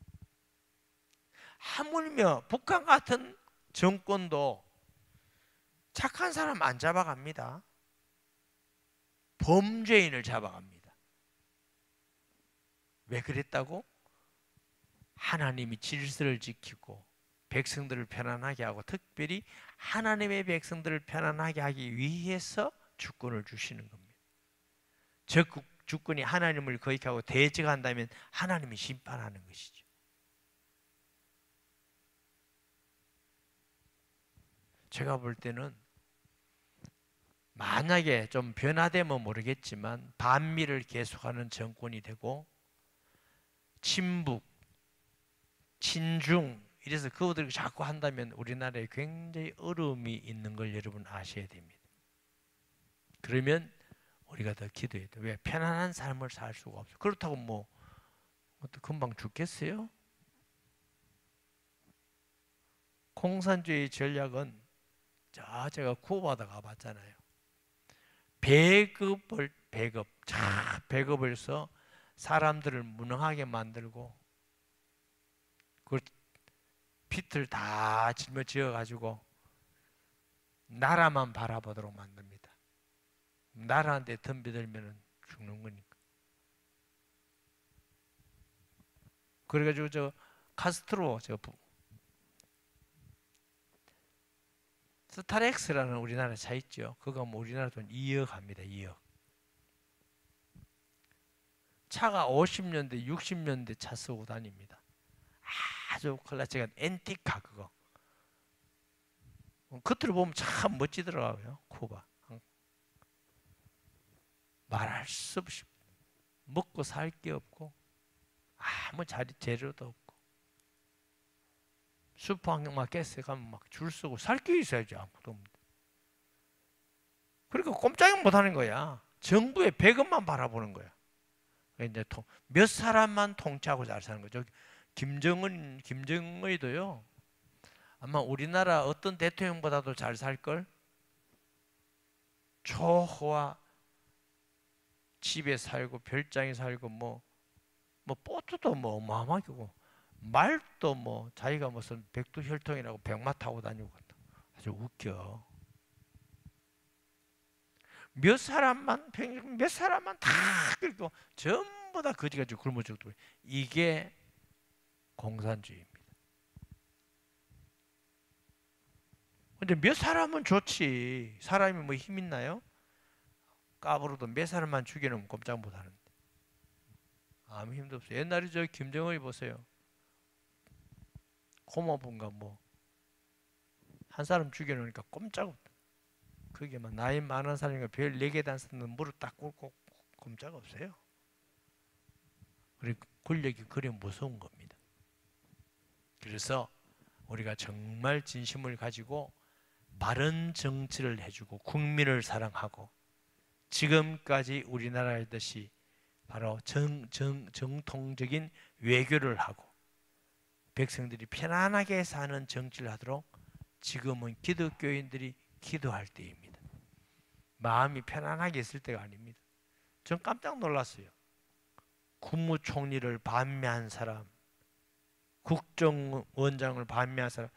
하물며 북한 같은 정권도 착한 사람 안 잡아갑니다. 범죄인을 잡아갑니다. 왜 그랬다고? 하나님이 질서를 지키고 백성들을 편안하게 하고, 특별히 하나님의 백성들을 편안하게 하기 위해서 주권을 주시는 겁니다. 즉 주권이 하나님을 거역하고 대적한다면 하나님이 심판하는 것이죠. 제가 볼 때는 만약에 좀 변화되면 모르겠지만 반미를 계속하는 정권이 되고 친북, 친중 이래서 그것들을 자꾸 한다면 우리나라에 굉장히 어려움이 있는 걸 여러분 아셔야 됩니다. 그러면 우리가 더 기도해야 돼요. 왜? 편안한 삶을 살 수가 없어요. 그렇다고 뭐 금방 죽겠어요? 공산주의 전략은 제가 쿠바다 가봤잖아요. 배급을 해서 사람들을 무능하게 만들고 그 핏을 다 짊어지어 가지고 나라만 바라보도록 만듭니다. 나라한테 덤벼들면 죽는 거니까. 그래가지고 저 카스트로 스타렉스라는 우리나라 차 있죠. 그거 뭐 우리나라 돈 2억 합니다. 2억. 차가 50년대, 60년대 차 쓰고 다닙니다. 아주 클래식한 앤티카 그거. 겉으로 보면 참 멋지더라고요. 쿠바. 말할 수 없이 먹고 살 게 없고 아무 재료도 없고 슈퍼마켓에 가면 막 줄 서고 살 게 있어야지 아무도 없는데. 그러니까 꼼짝이 못 하는 거야. 정부의 배급만 바라보는 거야. 이제 몇 사람만 통치하고 잘 사는 거죠. 김정의도요. 아마 우리나라 어떤 대통령보다도 잘 살걸? 초호화 집에 살고 별장에 살고 뭐 보트도 뭐 어마어마하고 말도 뭐 자기가 무슨 백두혈통이라고 백마 타고 다니고 아주 웃겨. 몇 사람만 다 그리고 전부 다 거지가지고 굶어 죽고. 이게 공산주의입니다. 근데 몇 사람은 좋지. 사람이 뭐 힘 있나요? 까불어도 몇 사람만 죽여놓으면 꼼짝 못 하는데 아무 힘도 없어요. 옛날에 저 김정의 보세요. 고모분가 뭐 한 사람 죽여놓으니까 꼼짝 없다. 그게 막 나이 많은 사람이니까 별 4개 단서는 무릎 딱 꿇고 꼼짝 없어요. 그리고 권력이 그래 무서운 겁니다. 그래서 우리가 정말 진심을 가지고 바른 정치를 해주고 국민을 사랑하고 지금까지 우리나라 하듯이 바로 정통적인 외교를 하고 백성들이 편안하게 사는 정치를 하도록 지금은 기독교인들이 기도할 때입니다. 마음이 편안하게 있을 때가 아닙니다. 전 깜짝 놀랐어요. 국무총리를 반미한 사람, 국정원장을 반미한 사람,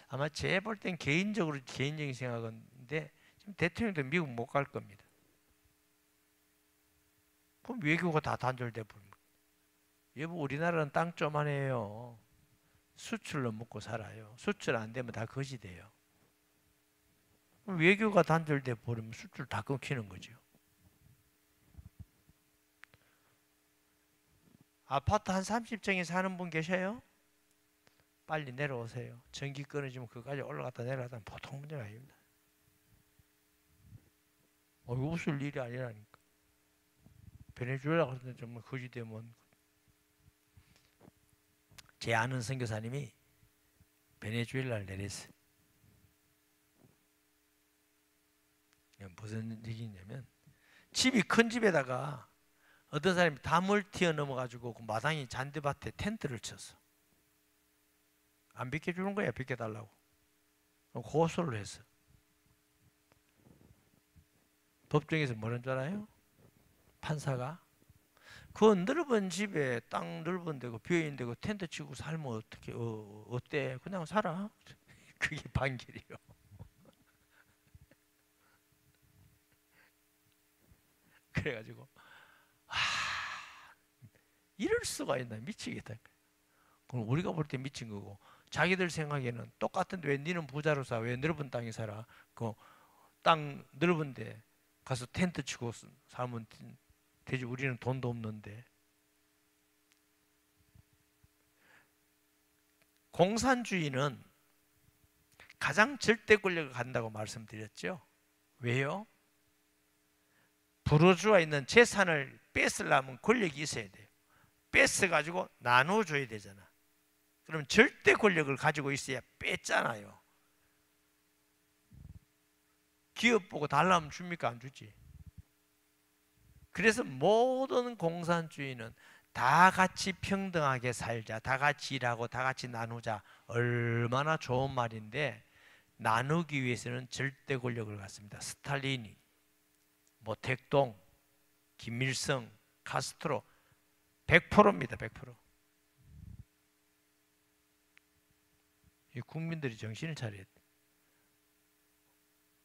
아마 제가 볼 땐 개인적인 생각인데 지금 대통령도 미국 못 갈 겁니다. 그럼 외교가 다 단절돼 버립니다. 여보, 우리나라는 땅 쪼만해요. 수출로 먹고 살아요. 수출 안 되면 다 거지 돼요. 외교가 단절돼 버리면 수출 다 끊기는 거죠. 아파트 한 30층에 사는 분 계셔요? 빨리 내려오세요. 전기 끊어지면 그까지 올라갔다 내려갔다 보통 문제가 아닙니다. 웃을 일이 아니라니까. 베네수엘라 같은 데 정말 거지 되면. 제 아는 선교사님이 베네수엘라를 내렸어요. 무슨 얘기냐면 집이 큰 집에다가 어떤 사람이 담을 튀어넘어가지고 그 마당에 잔디밭에 텐트를 쳤어. 안 비켜주는 거야. 비켜달라고. 고소를 했어. 법정에서 뭐라는 줄 알아요? 판사가 그 넓은 집에 땅 넓은 데고 비어있는 데고 텐트 치고 살면 어떻게 어때? 그냥 살아. 그게 반길이요. 그래가지고 이럴 수가 있나 미치겠다. 그럼 우리가 볼 때 미친 거고 자기들 생각에는 똑같은데 왜 니는 부자로 사? 왜 넓은 땅에 살아? 그 땅 넓은데 가서 텐트 치고 살면 되지. 우리는 돈도 없는데. 공산주의는 가장 절대 권력을 갖는다고 말씀드렸죠. 왜요? 부르주아 있는 재산을 뺏으려면 권력이 있어야 돼요. 뺏어가지고 나눠줘야 되잖아. 그럼 절대 권력을 가지고 있어야 뺐잖아요. 기업 보고 달라면 줍니까? 안 주지. 그래서 모든 공산주의는 다 같이 평등하게 살자, 다 같이 일하고 다 같이 나누자. 얼마나 좋은 말인데 나누기 위해서는 절대 권력을 갖습니다. 스탈린이, 모택동, 김일성, 카스트로 100%입니다. 100%. 이 국민들이 정신을 차려야 돼.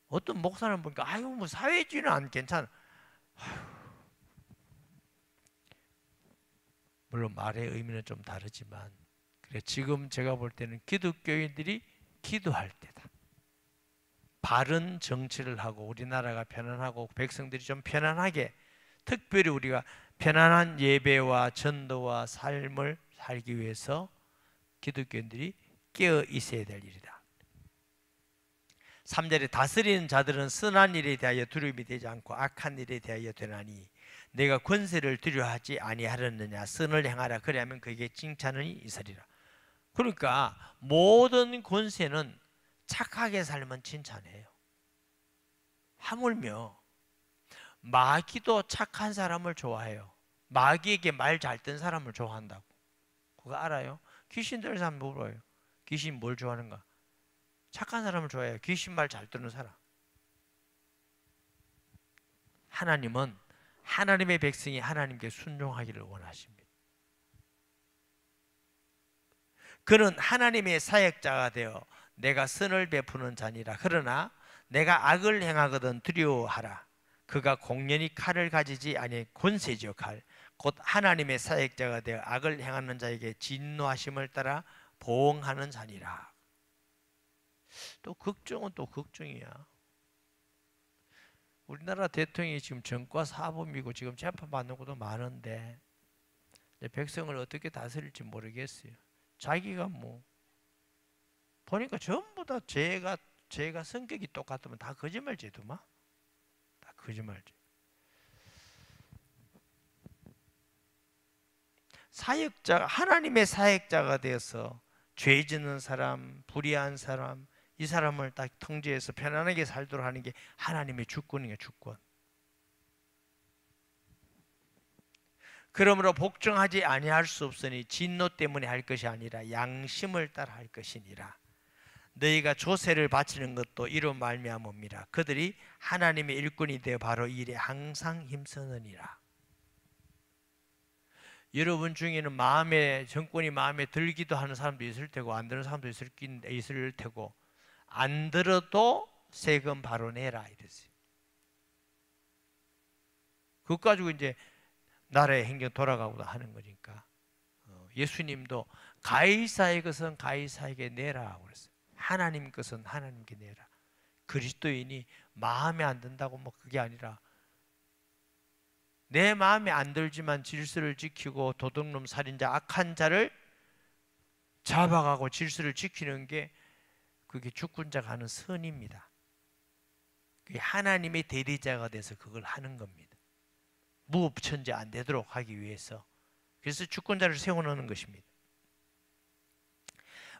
어떤 목사는 보니까 아유 뭐 사회주의는 안 괜찮아. 물론 말의 의미는 좀 다르지만 그래 지금 제가 볼 때는 기독교인들이 기도할 때다. 바른 정치를 하고 우리나라가 편안하고 백성들이 좀 편안하게 특별히 우리가 편안한 예배와 전도와 삶을 살기 위해서 기독교인들이 깨어 있어야 될 일이다. 3절에 다스리는 자들은 선한 일에 대하여 두려움이 되지 않고 악한 일에 대하여 되나니 내가 권세를 두려워하지 아니하였느냐. 선을 행하라. 그리하면 그에게 칭찬이 있으리라. 그러니까 모든 권세는 착하게 살면 칭찬해요. 하물며 마귀도 착한 사람을 좋아해요. 마귀에게 말 잘 듣는 사람을 좋아한다고. 그거 알아요? 귀신 들는 사람 물어요. 귀신 뭘 좋아하는가? 착한 사람을 좋아해요. 귀신 말 잘 듣는 사람. 하나님은 하나님의 백성이 하나님께 순종하기를 원하십니다. 그는 하나님의 사역자가 되어 내가 선을 베푸는 자니라. 그러나 내가 악을 행하거든 두려워하라. 그가 공연히 칼을 가지지 아니 권세죠. 칼. 곧 하나님의 사역자가 되어 악을 행하는 자에게 진노하심을 따라 보응하는 자니라. 또 걱정은 또 걱정이야. 우리나라 대통령이 지금 전과 사범이고 지금 재판받는 것도 많은데 백성을 어떻게 다스릴지 모르겠어요. 자기가 뭐 보니까 전부 다 죄가 성격이 똑같으면 다 거짓말죄더만. 다 거짓말죄. 사역자, 하나님의 사역자가 되어서 죄 짓는 사람, 불의한 사람, 이 사람을 딱 통제해서 편안하게 살도록 하는 게 하나님의 주권이에요. 주권. 그러므로 복종하지 아니할 수 없으니 진노 때문에 할 것이 아니라 양심을 따라 할 것이니라. 너희가 조세를 바치는 것도 이로 말미암음이라. 그들이 하나님의 일꾼이 되어 바로 이 일에 항상 힘쓰느니라. 여러분 중에는 정권이 마음에 들기도 하는 사람도 있을 테고 안 드는 사람도 있을 테고 안 들어도 세금 바로 내라 이랬어요. 그것 가지고 이제 나라의 행정 돌아가고도 하는 거니까. 예수님도 가이사의 것은 가이사에게 내라 그랬어요. 하나님 것은 하나님께 내라. 그리스도인이 마음에 안 든다고 뭐 그게 아니라 내 마음에 안 들지만 질서를 지키고 도둑놈 살인자 악한 자를 잡아가고 질서를 지키는 게 그게 주권자가 하는 선입니다. 그게 하나님의 대리자가 돼서 그걸 하는 겁니다. 무법천지 안 되도록 하기 위해서. 그래서 주권자를 세워놓는 것입니다.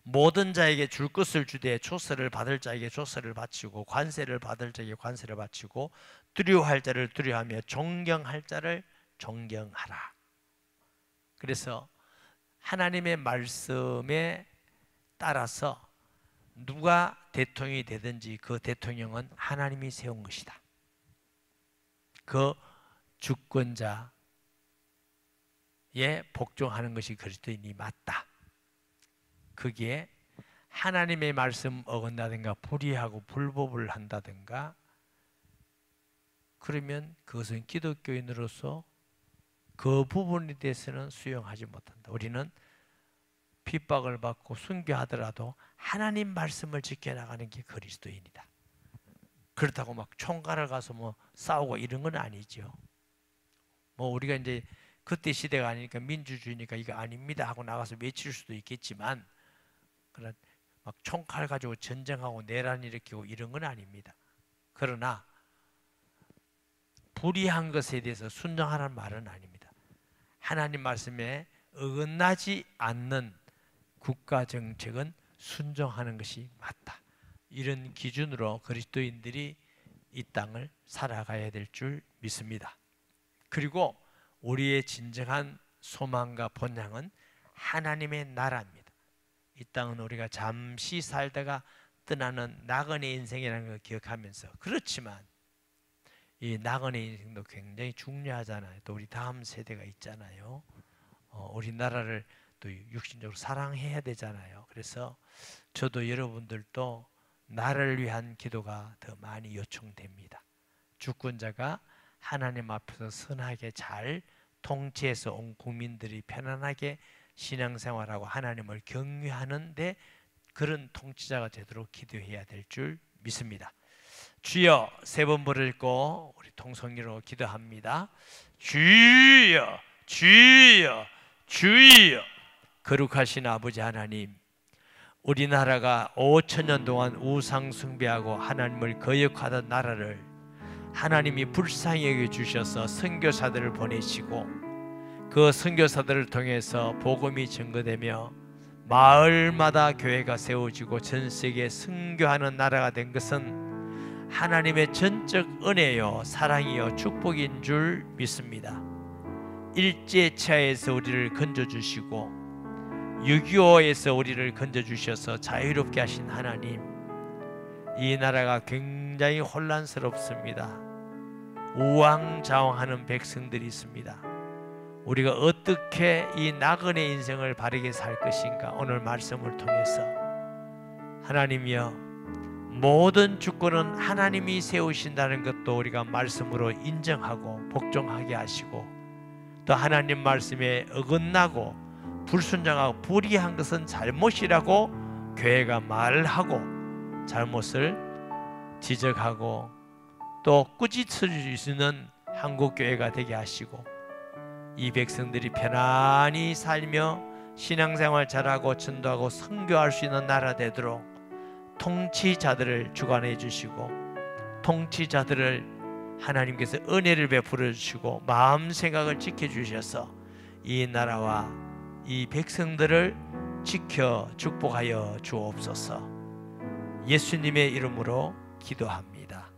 모든 자에게 줄 것을 주되 조세를 받을 자에게 조세를 바치고 관세를 받을 자에게 관세를 바치고 두려워할 자를 두려워하며 존경할 자를 존경하라. 그래서 하나님의 말씀에 따라서 누가 대통령이 되든지 그 대통령은 하나님이 세운 것이다. 그 주권자 복종하는 것이 그리스도인이 맞다. 거기에 하나님의 말씀 어긋나든가 불의하고 불법을 한다든가 그러면 그것은 기독교인으로서 그 부분에 대해서는 수용하지 못한다. 우리는 핍박을 받고 순교하더라도 하나님 말씀을 지켜나가는 게 그리스도인이다. 그렇다고 막 총괄을 가서 뭐 싸우고 이런 건 아니죠. 뭐 우리가 이제 그때 시대가 아니니까 민주주의니까 이거 아닙니다 하고 나가서 외칠 수도 있겠지만 그런 막 총칼 가지고 전쟁하고 내란 일으키고 이런 건 아닙니다. 그러나 불의한 것에 대해서 순종하라는 말은 아닙니다. 하나님 말씀에 어긋나지 않는 국가 정책은 순종하는 것이 맞다. 이런 기준으로 그리스도인들이 이 땅을 살아가야 될 줄 믿습니다. 그리고 우리의 진정한 소망과 본향은 하나님의 나라입니다. 이 땅은 우리가 잠시 살다가 떠나는 나그네 인생이라는 걸 기억하면서, 그렇지만 이 나그네 인생도 굉장히 중요하잖아요. 또 우리 다음 세대가 있잖아요. 우리나라를 또 육신적으로 사랑해야 되잖아요. 그래서 저도 여러분들도 나를 위한 기도가 더 많이 요청됩니다. 주권자가 하나님 앞에서 선하게 잘 통치해서 온 국민들이 편안하게 신앙생활하고 하나님을 경외하는데 그런 통치자가 되도록 기도해야 될 줄 믿습니다. 주여, 세 번 부르고 우리 통성기로 기도합니다. 주여, 주여, 주여. 거룩하신 아버지 하나님, 우리나라가 5천년 동안 우상 숭배하고 하나님을 거역하던 나라를 하나님이 불쌍히 여겨주셔서 선교사들을 보내시고 그 선교사들을 통해서 복음이 증거되며 마을마다 교회가 세워지고 전 세계에 선교하는 나라가 된 것은 하나님의 전적 은혜요 사랑이요 축복인 줄 믿습니다. 일제치하에서 우리를 건져주시고 6.25에서 우리를 건져주셔서 자유롭게 하신 하나님, 이 나라가 굉장히 혼란스럽습니다. 우왕좌왕하는 백성들이 있습니다. 우리가 어떻게 이 나그네 인생을 바르게 살 것인가, 오늘 말씀을 통해서 하나님이여, 모든 주권은 하나님이 세우신다는 것도 우리가 말씀으로 인정하고 복종하게 하시고, 또 하나님 말씀에 어긋나고 불순종하고 불의한 것은 잘못이라고 교회가 말하고 잘못을 지적하고 또 꾸짖을 수 있는 한국교회가 되게 하시고, 이 백성들이 편안히 살며 신앙생활 잘하고 전도하고 선교할 수 있는 나라 되도록 통치자들을 주관해 주시고, 통치자들을 하나님께서 은혜를 베풀어 주시고 마음 생각을 지켜주셔서 이 나라와 이 백성들을 지켜 축복하여 주옵소서. 예수님의 이름으로 기도합니다.